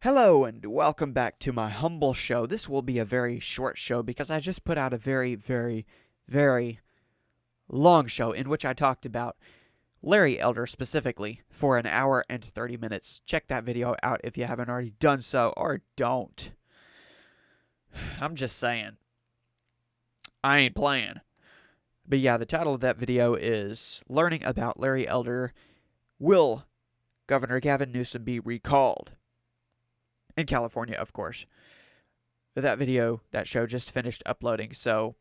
Hello and welcome back to my humble show. This will be a very short show because I just put out a very long show in which I talked about Larry Elder specifically for an hour and 30 minutes. Check that video out if you haven't already done so, or don't. I'm just saying. I ain't playing. But yeah, the title of that video is Learning About Larry Elder. Will Governor Gavin Newsom be recalled? In California, of course. That show just finished uploading, so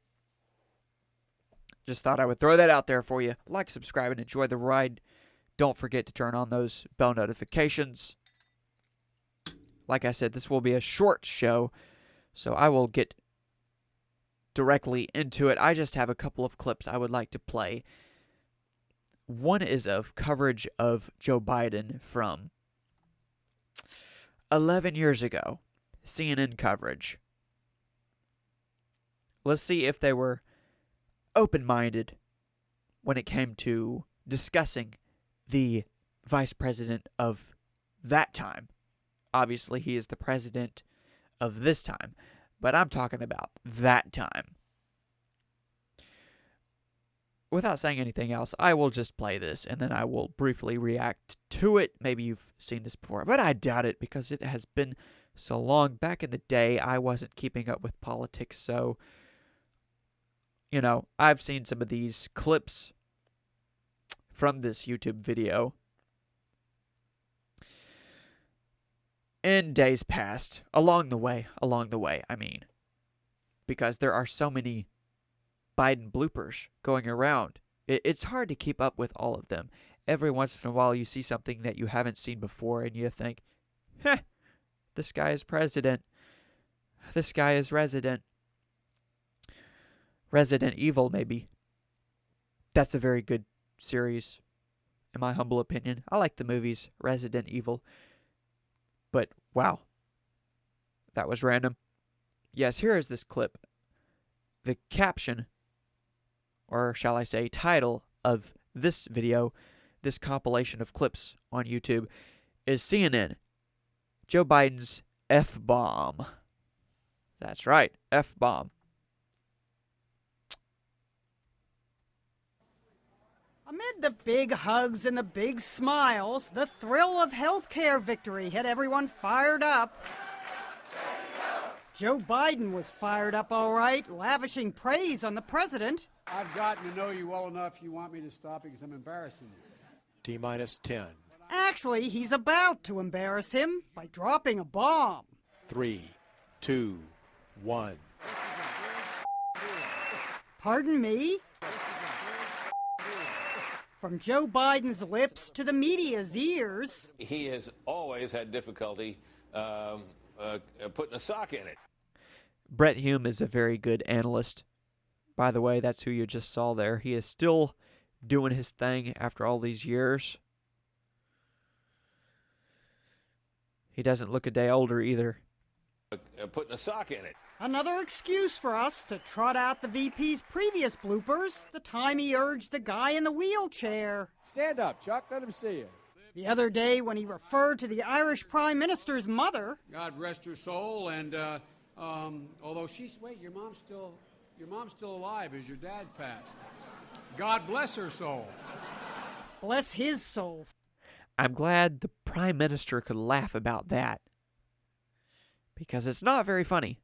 just thought I would throw that out there for you. Like, subscribe, and enjoy the ride. Don't forget to turn on those bell notifications. Like I said, this will be a short show, so I will get directly into it. I just have a couple of clips I would like to play. One is of coverage of Joe Biden from 11 years ago, CNN coverage. Let's see if they were open-minded when it came to discussing the vice president of that time. Obviously, he is the president of this time, but I'm talking about that time. Without saying anything else, I will just play this, and then I will briefly react to it. Maybe you've seen this before, but I doubt it because it has been so long. Back in the day, I wasn't keeping up with politics, so, I've seen some of these clips from this YouTube video in days past, along the way, I mean, because there are so many Biden bloopers going around. It's hard to keep up with all of them. Every once in a while you see something that you haven't seen before and you think, this guy is president. This guy is resident. Resident Evil, maybe. That's a very good series, in my humble opinion. I like the movies Resident Evil. But, wow. That was random. Yes, here is this clip. The caption, or shall I say title, of this video, this compilation of clips on YouTube, is CNN. Joe Biden's F-bomb. That's right, F-bomb. Amid the big hugs and the big smiles, the thrill of healthcare victory had everyone fired up. Joe Biden was fired up all right, lavishing praise on the president. I've gotten to know you well enough. You want me to stop because I'm embarrassing you. T-minus 10. Actually, he's about to embarrass him by dropping a bomb. 3, 2, 1. Pardon me? From Joe Biden's lips to the media's ears. He has always had difficulty putting a sock in it. Brett Hume is a very good analyst. By the way, that's who you just saw there. He is still doing his thing after all these years. He doesn't look a day older either. Putting a sock in it. Another excuse for us to trot out the VP's previous bloopers, the time he urged the guy in the wheelchair. Stand up, Chuck. Let him see you. The other day when he referred to the Irish Prime Minister's mother. God rest her soul. And although your mom's still alive as your dad passed. God bless her soul. Bless his soul. I'm glad the Prime Minister could laugh about that. Because it's not very funny.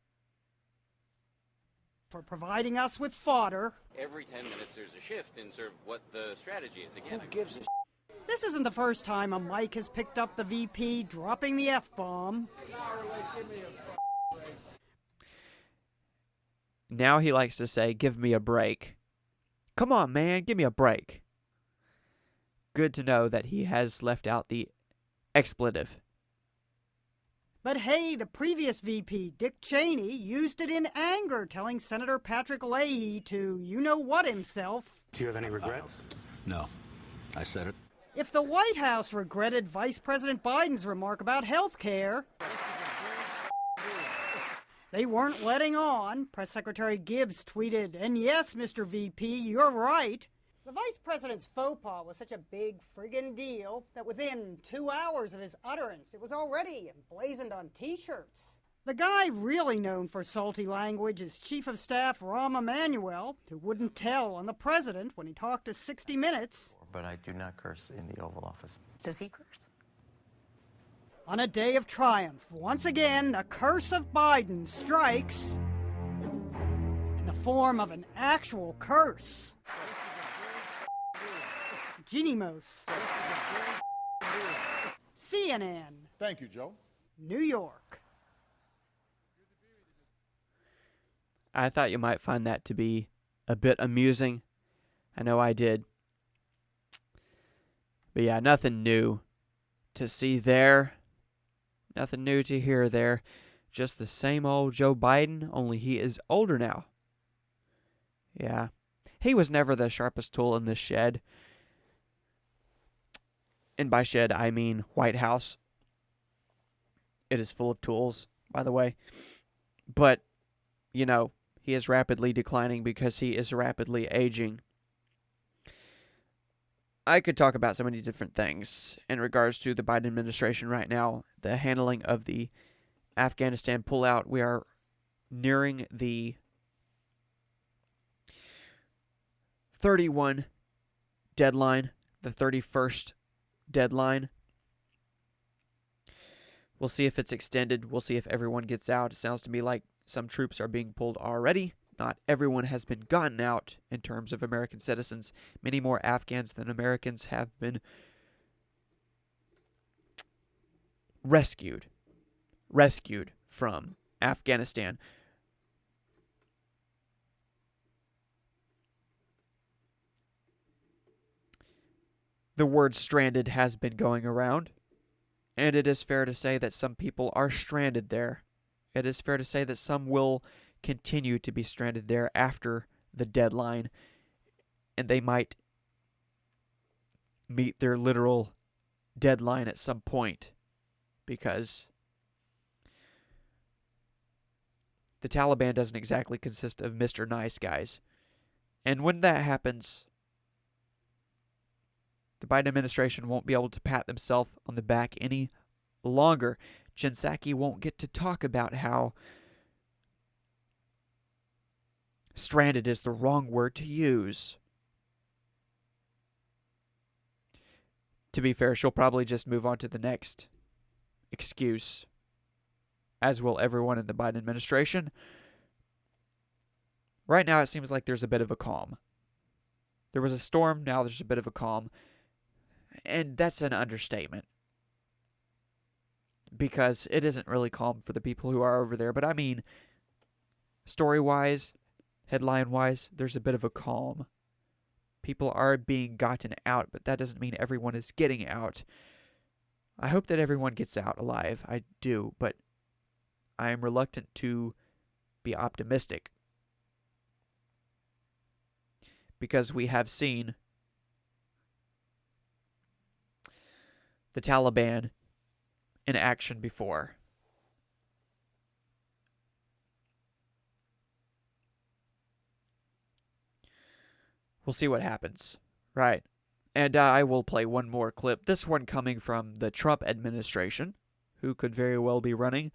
For providing us with fodder. Every 10 minutes there's a shift in sort of what the strategy is again. Who gives a This isn't the first time a mic has picked up the VP dropping the F-bomb. Now he likes to say, give me a break. Come on, man, give me a break. Good to know that he has left out the expletive. But hey, the previous VP, Dick Cheney, used it in anger, telling Senator Patrick Leahy to you-know-what himself. Do you have any regrets? No. I said it. If the White House regretted Vice President Biden's remark about health care, they weren't letting on. Press Secretary Gibbs tweeted, "And yes, Mr. VP, you're right. The vice president's faux pas was such a big friggin' deal that within 2 hours of his utterance, it was already emblazoned on T-shirts. The guy really known for salty language is Chief of Staff Rahm Emanuel, who wouldn't tell on the president when he talked to 60 Minutes. But I do not curse in the Oval Office. Does he curse? On a day of triumph, once again, the curse of Biden strikes in the form of an actual curse. Genimos. CNN. Thank you, Joe. New York. I thought you might find that to be a bit amusing. I know I did. But yeah, nothing new to see there. Nothing new to hear there. Just the same old Joe Biden, only he is older now. Yeah. He was never the sharpest tool in this shed. And by shed, I mean White House. It is full of tools, by the way. But, you know, he is rapidly declining because he is rapidly aging. I could talk about so many different things in regards to the Biden administration right now. The handling of the Afghanistan pullout. We are nearing the 31 deadline, the 31st deadline. We'll see if it's extended. We'll see if everyone gets out. It sounds to me like some troops are being pulled already. Not everyone has been gotten out in terms of American citizens. Many more Afghans than Americans have been rescued from Afghanistan. The word stranded has been going around, and it is fair to say that some people are stranded there. It is fair to say that some will continue to be stranded there after the deadline, and they might meet their literal deadline at some point, because the Taliban doesn't exactly consist of Mr. Nice Guys. And when that happens, the Biden administration won't be able to pat themselves on the back any longer. Jen Psaki won't get to talk about how stranded is the wrong word to use. To be fair, she'll probably just move on to the next excuse, as will everyone in the Biden administration. Right now, it seems like there's a bit of a calm. There was a storm, now there's a bit of a calm. And that's an understatement, because it isn't really calm for the people who are over there. But I mean, story-wise, headline-wise, there's a bit of a calm. People are being gotten out, but that doesn't mean everyone is getting out. I hope that everyone gets out alive. I do, but I am reluctant to be optimistic, because we have seen the Taliban in action before. We'll see what happens. Right. And I will play one more clip. This one coming from the Trump administration, who could very well be running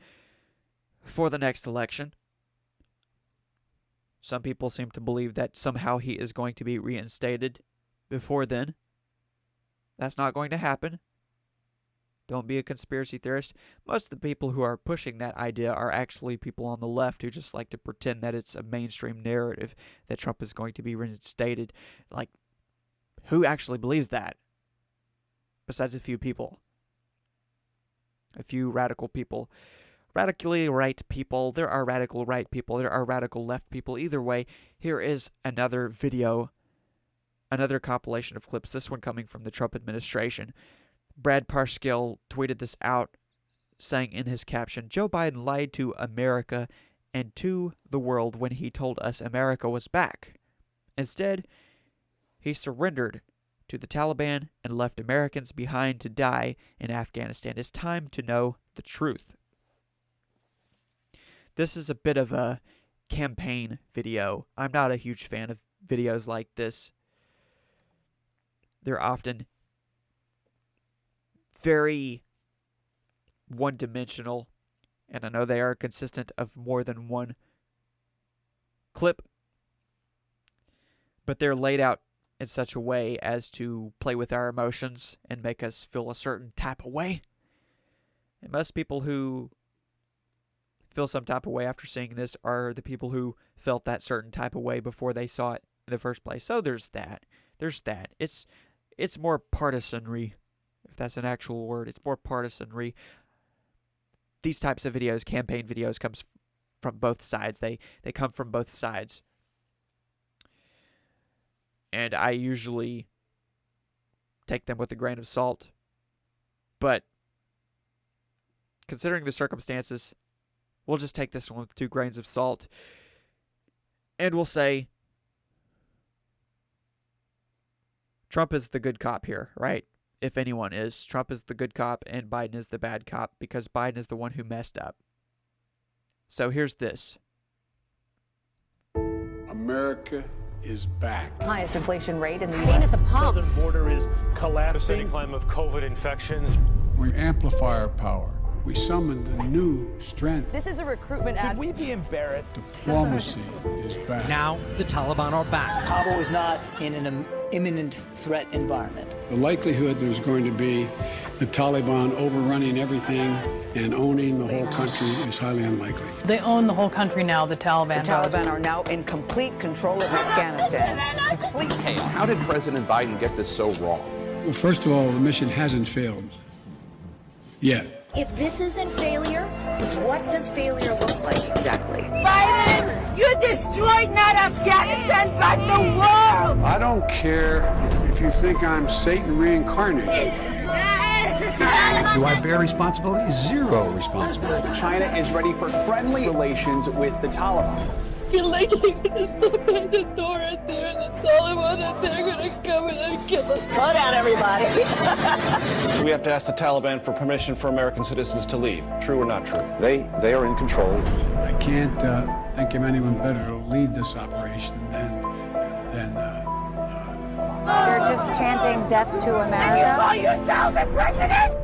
for the next election. Some people seem to believe that somehow he is going to be reinstated before then. That's not going to happen. Don't be a conspiracy theorist. Most of the people who are pushing that idea are actually people on the left who just like to pretend that it's a mainstream narrative that Trump is going to be reinstated. Like, who actually believes that? Besides a few people. A few radical people. Radically right people. There are radical right people. There are radical left people. Either way, here is another video. Another compilation of clips. This one coming from the Trump administration. Brad Parscale tweeted this out, saying in his caption, "Joe Biden lied to America and to the world when he told us America was back. Instead, he surrendered to the Taliban and left Americans behind to die in Afghanistan. It's time to know the truth." This is a bit of a campaign video. I'm not a huge fan of videos like this. they're often very one-dimensional, and I know they are consistent of more than one clip, but they're laid out in such a way as to play with our emotions and make us feel a certain type of way. And most people who feel some type of way after seeing this are the people who felt that certain type of way before they saw it in the first place. So there's that. It's more partisanry, if that's an actual word. It's more partisanry. These types of videos, campaign videos, comes from both sides. They come from both sides. And I usually take them with a grain of salt. But considering the circumstances, we'll just take this one with 2 grains of salt. And we'll say Trump is the good cop here, right? If anyone is. Trump is the good cop and Biden is the bad cop because Biden is the one who messed up. So here's this. America is back. Highest inflation rate in the Pain U.S. at the pump. Southern border is collapsing. The climb of COVID infections. We amplify our power. We summoned a new strength. This is a recruitment ad. Should we be embarrassed? Diplomacy is back. Now the Taliban are back. Kabul is not in an imminent threat environment. The likelihood there's going to be the Taliban overrunning everything and owning the whole country is highly unlikely. They own the whole country now, the Taliban. The Taliban are now in complete control of Afghanistan. Complete chaos. How did President Biden get this so wrong? Well, first of all, the mission hasn't failed yet. If this isn't failure, what does failure look like exactly? Biden, you destroyed not Afghanistan, but the world! I don't care if you think I'm Satan reincarnated. Do I bear responsibility? Zero responsibility. China is ready for friendly relations with the Taliban. I feel like they're gonna slip in the door and they're the Taliban and they're gonna come in and kill us. Slow down, everybody. We have to ask the Taliban for permission for American citizens to leave. True or not true? They are in control. I can't think of anyone better to lead this operation than They're just chanting death to America. And you call yourself the president?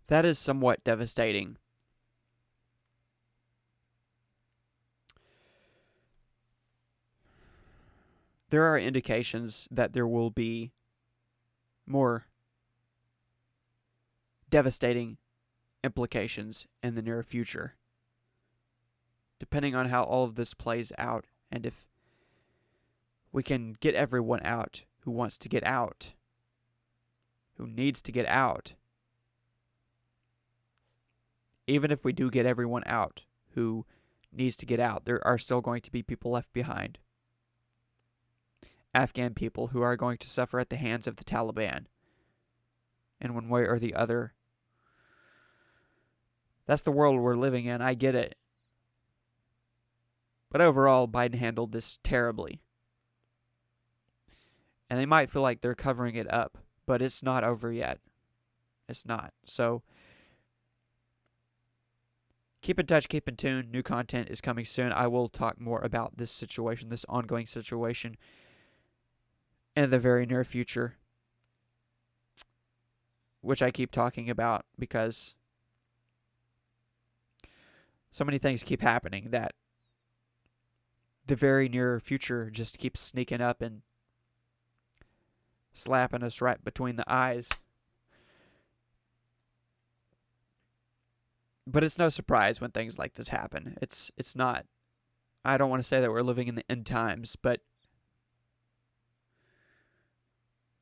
That is somewhat devastating. There are indications that there will be more devastating implications in the near future, depending on how all of this plays out, and if we can get everyone out who wants to get out, who needs to get out. Even if we do get everyone out who needs to get out, there are still going to be people left behind. Afghan people who are going to suffer at the hands of the Taliban in one way or the other. That's the world we're living in. I get it. But overall, Biden handled this terribly. And they might feel like they're covering it up, but it's not over yet. It's not. So keep in touch, keep in tune. New content is coming soon. I will talk more about this situation, this ongoing situation, in the very near future, which I keep talking about because so many things keep happening that the very near future just keeps sneaking up and slapping us right between the eyes. But it's no surprise when things like this happen. It's not. I don't want to say that we're living in the end times, but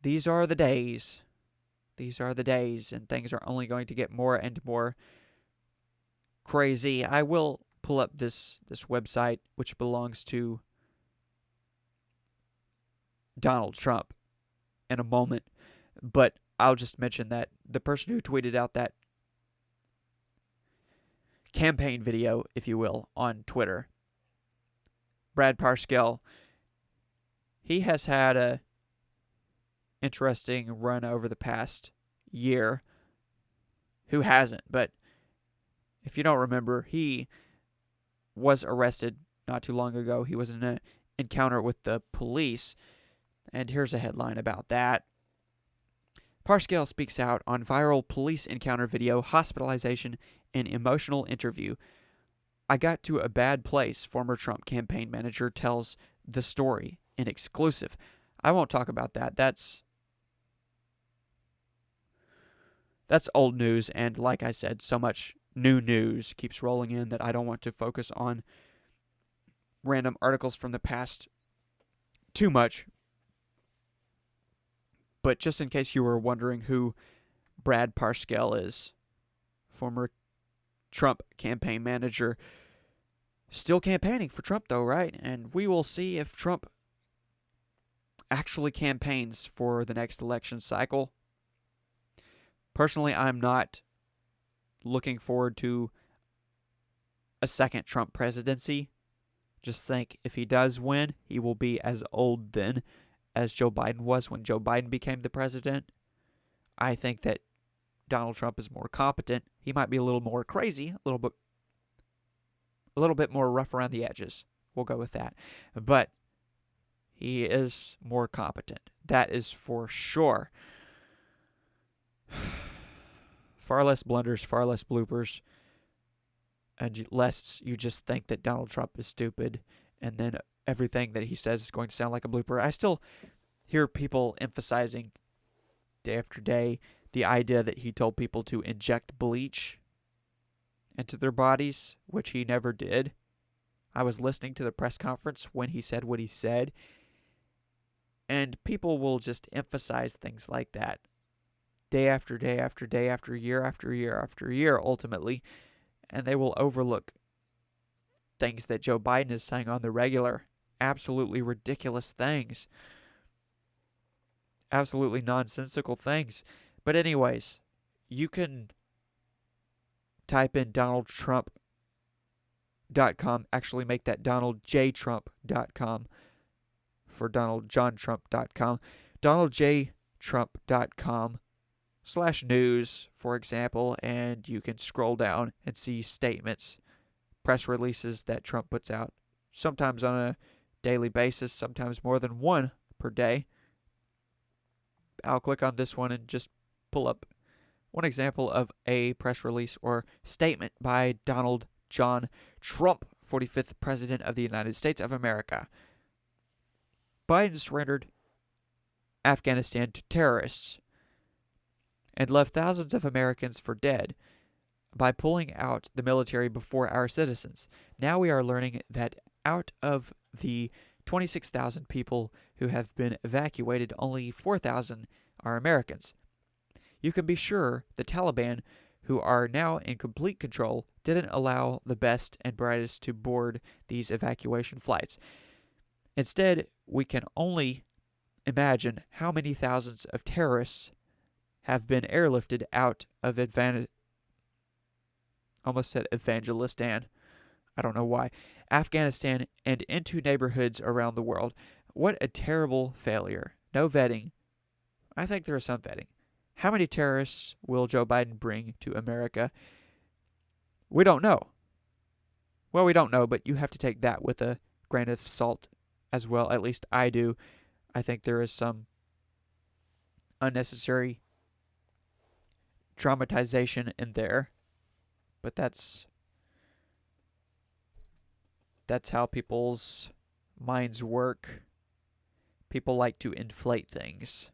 these are the days. These are the days, and things are only going to get more and more crazy. I will pull up this website, which belongs to Donald Trump, in a moment, but I'll just mention that the person who tweeted out that campaign video, if you will, on Twitter, Brad Parscale, he has had a interesting run over the past year. Who hasn't? But if you don't remember, he was arrested not too long ago. He was in an encounter with the police, and here's a headline about that. Parscale speaks out on viral police encounter video, hospitalization, and emotional interview. I got to a bad place, former Trump campaign manager tells the story in exclusive. I won't talk about that. That's old news, and like I said, so much new news keeps rolling in that I don't want to focus on random articles from the past too much. But just in case you were wondering who Brad Parscale is, former Trump campaign manager, still campaigning for Trump though, right? And we will see if Trump actually campaigns for the next election cycle. Personally, I'm not looking forward to a second Trump presidency. Just think, if he does win, he will be as old then as Joe Biden was when Joe Biden became the president. I think that Donald Trump is more competent. He might be a little more crazy, a little bit more rough around the edges. We'll go with that. But he is more competent. That is for sure. Far less blunders, far less bloopers, and less you just think that Donald Trump is stupid, and then everything that he says is going to sound like a blooper. I still hear people emphasizing day after day the idea that he told people to inject bleach into their bodies, which he never did. I was listening to the press conference when he said what he said, and people will just emphasize things like that day after day after day after year after year after year, ultimately, and they will overlook things that Joe Biden is saying on the regular. Absolutely ridiculous things. Absolutely nonsensical things. But anyways, you can type in DonaldTrump.com, actually make that DonaldJTrump.com for DonaldJohnTrump.com. DonaldJTrump.com/news, for example, and you can scroll down and see statements, press releases that Trump puts out, sometimes on a daily basis, sometimes more than one per day. I'll click on this one and just pull up one example of a press release or statement by Donald John Trump, 45th President of the United States of America. Biden surrendered Afghanistan to terrorists and left thousands of Americans for dead by pulling out the military before our citizens. Now we are learning that out of the 26,000 people who have been evacuated, only 4,000 are Americans. You can be sure the Taliban, who are now in complete control, didn't allow the best and brightest to board these evacuation flights. Instead, we can only imagine how many thousands of terrorists have been airlifted out of Evangelistan. I don't know why. Afghanistan and into neighborhoods around the world. What a terrible failure. No vetting. I think there is some vetting. How many terrorists will Joe Biden bring to America? We don't know. Well, we don't know, but you have to take that with a grain of salt as well. At least I do. I think there is some unnecessary dramatization in there. But that's how people's minds work. People like to inflate things.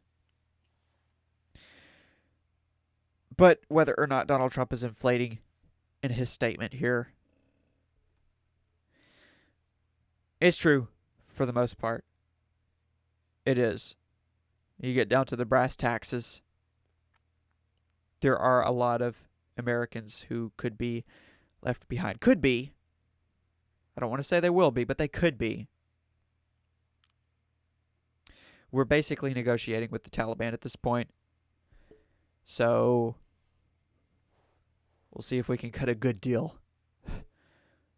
But whether or not Donald Trump is inflating in his statement here, it's true for the most part. It is. You get down to the brass taxes, there are a lot of Americans who could be left behind. Could be. I don't want to say they will be, but they could be. We're basically negotiating with the Taliban at this point. So we'll see if we can cut a good deal.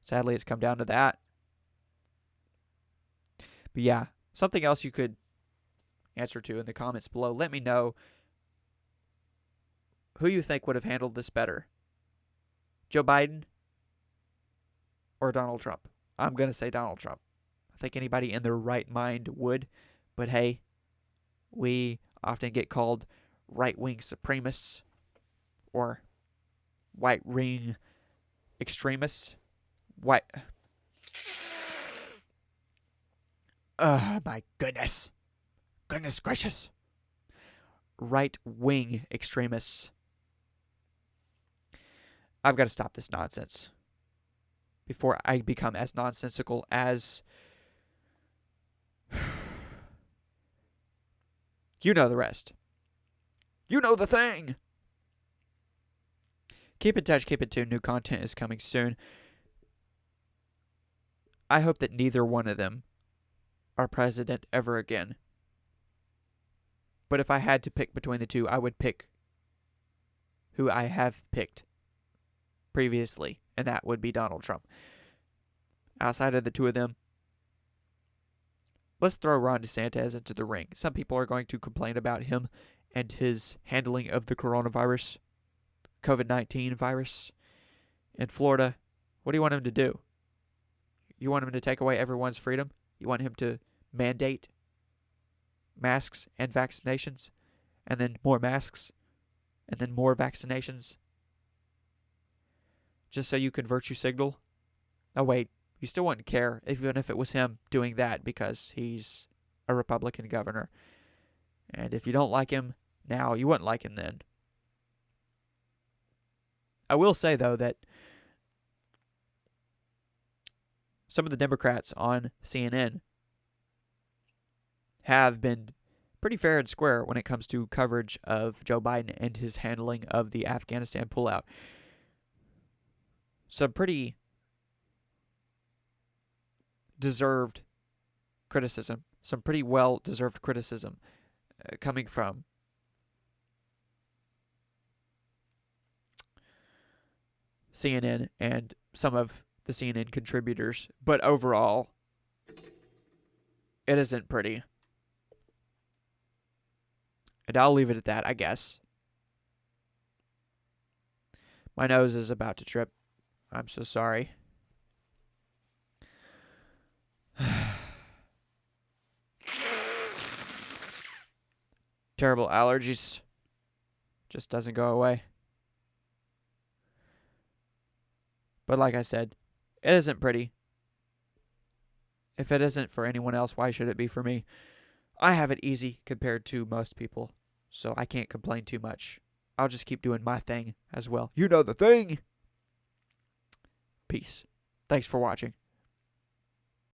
Sadly, it's come down to that. But yeah, something else you could answer to in the comments below. Let me know who you think would have handled this better. Joe Biden or Donald Trump? I'm going to say Donald Trump. I think anybody in their right mind would. But hey, we often get called right-wing supremacists or white-wing extremists. My goodness. Goodness gracious. Right-wing extremists. I've got to stop this nonsense before I become as nonsensical as... You know the rest. You know the thing! Keep in touch, keep it tuned. New content is coming soon. I hope that neither one of them are president ever again. But if I had to pick between the two, I would pick who I have picked previously, and that would be Donald Trump. Outside of the two of them, let's throw Ron DeSantis into the ring. Some people are going to complain about him and his handling of the coronavirus, COVID-19 virus in Florida. What do you want him to do? You want him to take away everyone's freedom? You want him to mandate masks and vaccinations, and then more masks, and then more vaccinations, just so you can virtue signal? Oh wait, you still wouldn't care even if it was him doing that because he's a Republican governor. And if you don't like him now, you wouldn't like him then. I will say, though, that some of the Democrats on CNN have been pretty fair and square when it comes to coverage of Joe Biden and his handling of the Afghanistan pullout. Some pretty deserved criticism. Some pretty well-deserved criticism coming from CNN and some of the CNN contributors. But overall, it isn't pretty. And I'll leave it at that, I guess. My nose is about to trip. I'm so sorry. Terrible allergies. Just doesn't go away. But like I said, it isn't pretty. If it isn't for anyone else, why should it be for me? I have it easy compared to most people, so I can't complain too much. I'll just keep doing my thing as well. You know the thing! Peace. Thanks for watching.